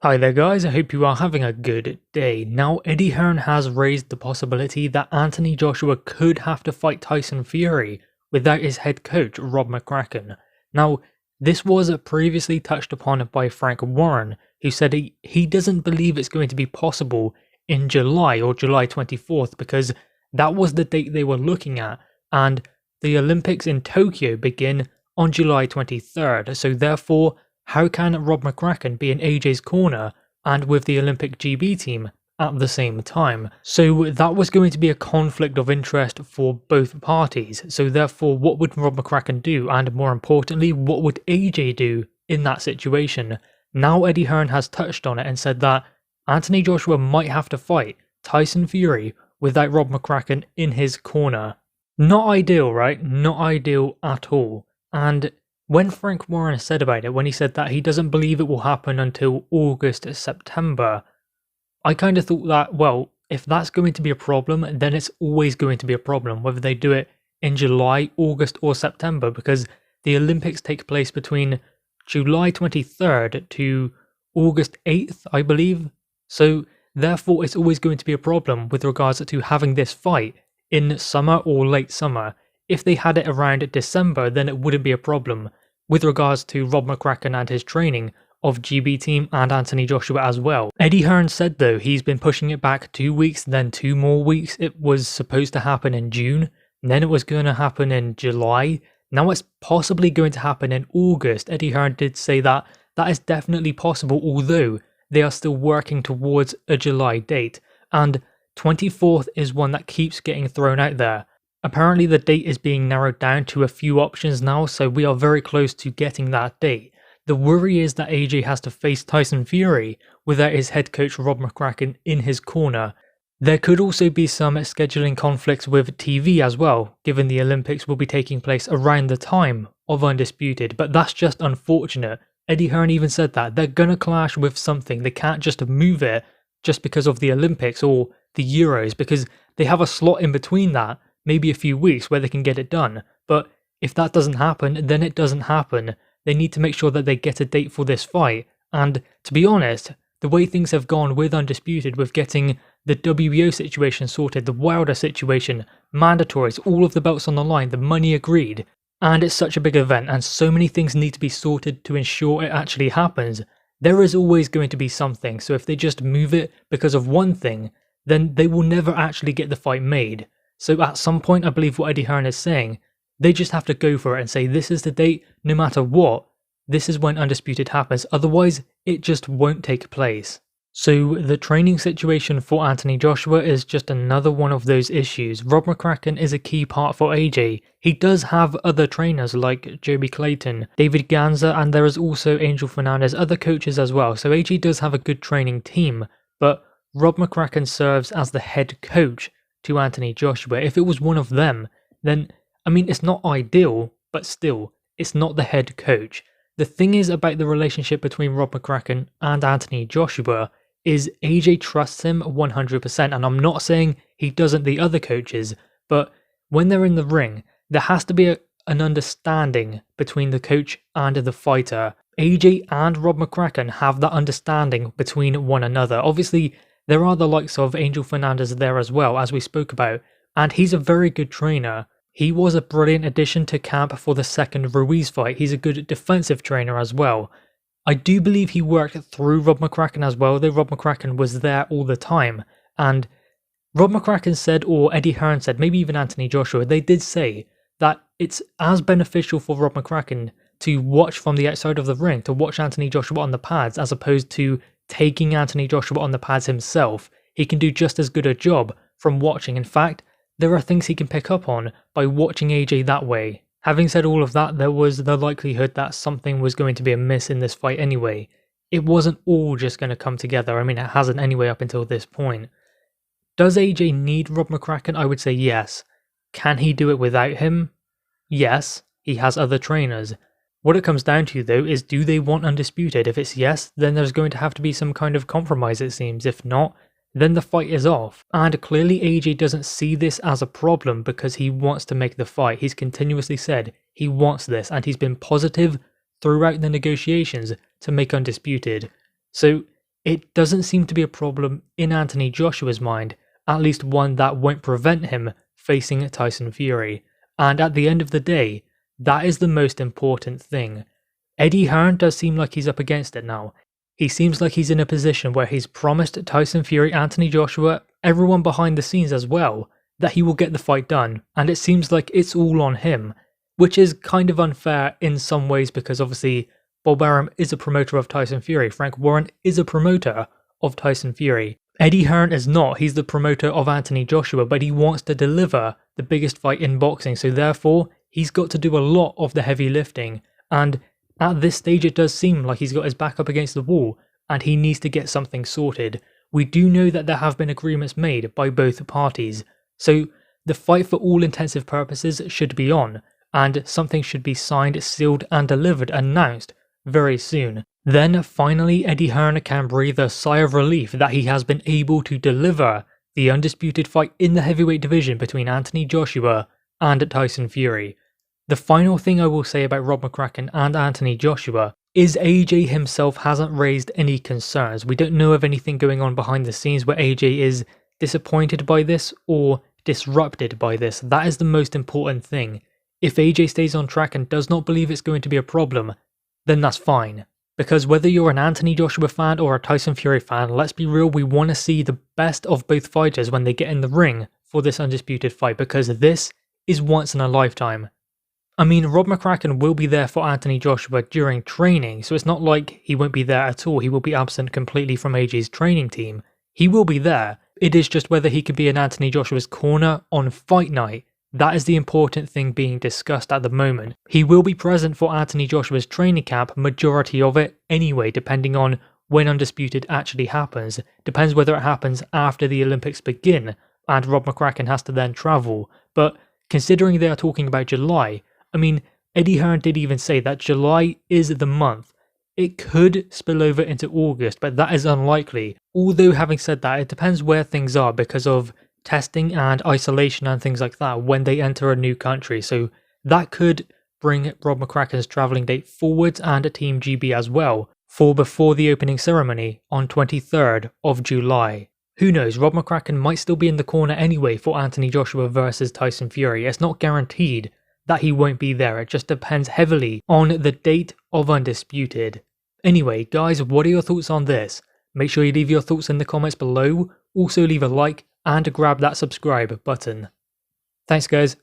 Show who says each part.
Speaker 1: Hi there guys, I hope you are having a good day. Now Eddie Hearn has raised the possibility that Anthony Joshua could have to fight Tyson Fury without his head coach Rob McCracken. Now this was previously touched upon by Frank Warren, who said he doesn't believe it's going to be possible in July or July 24th because that was the date they were looking at, and the Olympics in Tokyo begin on July 23rd, so therefore how can Rob McCracken be in AJ's corner and with the Olympic GB team at the same time? So that was going to be a conflict of interest for both parties. So therefore, what would Rob McCracken do? And more importantly, what would AJ do in that situation? Now Eddie Hearn has touched on it and said that Anthony Joshua might have to fight Tyson Fury without Rob McCracken in his corner. Not ideal, right? Not ideal at all. And when Frank Warren said about it, when he said that he doesn't believe it will happen until August, September, I kind of thought that, well, if that's going to be a problem, then it's always going to be a problem, whether they do it in July, August, or September, because the Olympics take place between July 23rd to August 8th, I believe. So therefore, it's always going to be a problem with regards to having this fight in summer or late summer. If they had it around December, then it wouldn't be a problem with regards to Rob McCracken and his training of GB team and Anthony Joshua as well. Eddie Hearn said though he's been pushing it back 2 weeks, then 2 more weeks. It was supposed to happen in June, then it was going to happen in July. Now it's possibly going to happen in August. Eddie Hearn did say that that is definitely possible, although they are still working towards a July date. And 24th is one that keeps getting thrown out there. Apparently the date is being narrowed down to a few options now, so we are very close to getting that date. The worry is that AJ has to face Tyson Fury without his head coach Rob McCracken in his corner. There could also be some scheduling conflicts with TV as well, given the Olympics will be taking place around the time of Undisputed, but that's just unfortunate. Eddie Hearn even said that they're gonna clash with something. They can't just move it just because of the Olympics or the Euros, because they have a slot in between that, maybe a few weeks where they can get it done. But if that doesn't happen, then it doesn't happen. They need to make sure that they get a date for this fight. And to be honest, the way things have gone with Undisputed, with getting the WBO situation sorted, the Wilder situation, mandatories, all of the belts on the line, the money agreed, and it's such a big event and so many things need to be sorted to ensure it actually happens, there is always going to be something. So if they just move it because of one thing, then they will never actually get the fight made. So at some point, I believe what Eddie Hearn is saying, they just have to go for it and say this is the date, no matter what, this is when Undisputed happens, otherwise it just won't take place. So the training situation for Anthony Joshua is just another one of those issues. Rob McCracken is a key part for AJ. He does have other trainers like Joby Clayton, David Ganza, and there is also Angel Fernandez, other coaches as well, so AJ does have a good training team, but Rob McCracken serves as the head coach to Anthony Joshua. If it was one of them, then, I mean, it's not ideal, but still, it's not the head coach. The thing is about the relationship between Rob McCracken and Anthony Joshua is AJ trusts him 100%, and I'm not saying he doesn't the other coaches, but when they're in the ring, there has to be an understanding between the coach and the fighter. AJ and Rob McCracken have that understanding between one another. Obviously, there are the likes of Angel Fernandez there as well, as we spoke about, and he's a very good trainer. He was a brilliant addition to camp for the second Ruiz fight. He's a good defensive trainer as well. I do believe he worked through Rob McCracken as well, though Rob McCracken was there all the time. And Rob McCracken said, or Eddie Hearn said, maybe even Anthony Joshua, they did say that it's as beneficial for Rob McCracken to watch from the outside of the ring, to watch Anthony Joshua on the pads, as opposed to taking Anthony Joshua on the pads himself. He can do just as good a job from watching. In fact, there are things he can pick up on by watching AJ that way. Having said all of that, there was the likelihood that something was going to be amiss in this fight anyway. It wasn't all just going to come together. I mean, it hasn't anyway up until this point. Does AJ need Rob McCracken? I would say yes. Can he do it without him? Yes, he has other trainers. What it comes down to though is, do they want Undisputed? If it's yes, then there's going to have to be some kind of compromise, it seems. If not, then the fight is off. And clearly AJ doesn't see this as a problem because he wants to make the fight. He's continuously said he wants this, and he's been positive throughout the negotiations to make Undisputed. So it doesn't seem to be a problem in Anthony Joshua's mind, at least one that won't prevent him facing Tyson Fury. And at the end of the day, that is the most important thing. Eddie Hearn does seem like he's up against it now. He seems like he's in a position where he's promised Tyson Fury, Anthony Joshua, everyone behind the scenes as well, that he will get the fight done, and it seems like it's all on him, which is kind of unfair in some ways because obviously Bob Arum is a promoter of Tyson Fury, Frank Warren is a promoter of Tyson Fury. Eddie Hearn is not, he's the promoter of Anthony Joshua, but he wants to deliver the biggest fight in boxing, so therefore he's got to do a lot of the heavy lifting, and at this stage it does seem like he's got his back up against the wall, and he needs to get something sorted. We do know that there have been agreements made by both parties, so the fight for all intensive purposes should be on, and something should be signed, sealed and delivered, announced very soon. Then finally Eddie Hearn can breathe a sigh of relief that he has been able to deliver the undisputed fight in the heavyweight division between Anthony Joshua and Tyson Fury. The final thing I will say about Rob McCracken and Anthony Joshua is AJ himself hasn't raised any concerns. We don't know of anything going on behind the scenes where AJ is disappointed by this or disrupted by this. That is the most important thing. If AJ stays on track and does not believe it's going to be a problem, then that's fine. Because whether you're an Anthony Joshua fan or a Tyson Fury fan, let's be real, we want to see the best of both fighters when they get in the ring for this undisputed fight, because this is once in a lifetime. I mean, Rob McCracken will be there for Anthony Joshua during training, so it's not like he won't be there at all. He will be absent completely from AJ's training team. He will be there. It is just whether he could be in Anthony Joshua's corner on fight night. That is the important thing being discussed at the moment. He will be present for Anthony Joshua's training camp, majority of it anyway, depending on when Undisputed actually happens. Depends whether it happens after the Olympics begin, and Rob McCracken has to then travel. But considering they are talking about July, I mean, Eddie Hearn did even say that July is the month. It could spill over into August, but that is unlikely. Although having said that, it depends where things are because of testing and isolation and things like that when they enter a new country, so that could bring Rob McCracken's travelling date forwards and a Team GB as well for before the opening ceremony on 23rd of July. Who knows, Rob McCracken might still be in the corner anyway for Anthony Joshua versus Tyson Fury. It's not guaranteed that he won't be there, it just depends heavily on the date of Undisputed. Anyway guys, what are your thoughts on this? Make sure you leave your thoughts in the comments below, also leave a like and grab that subscribe button. Thanks guys.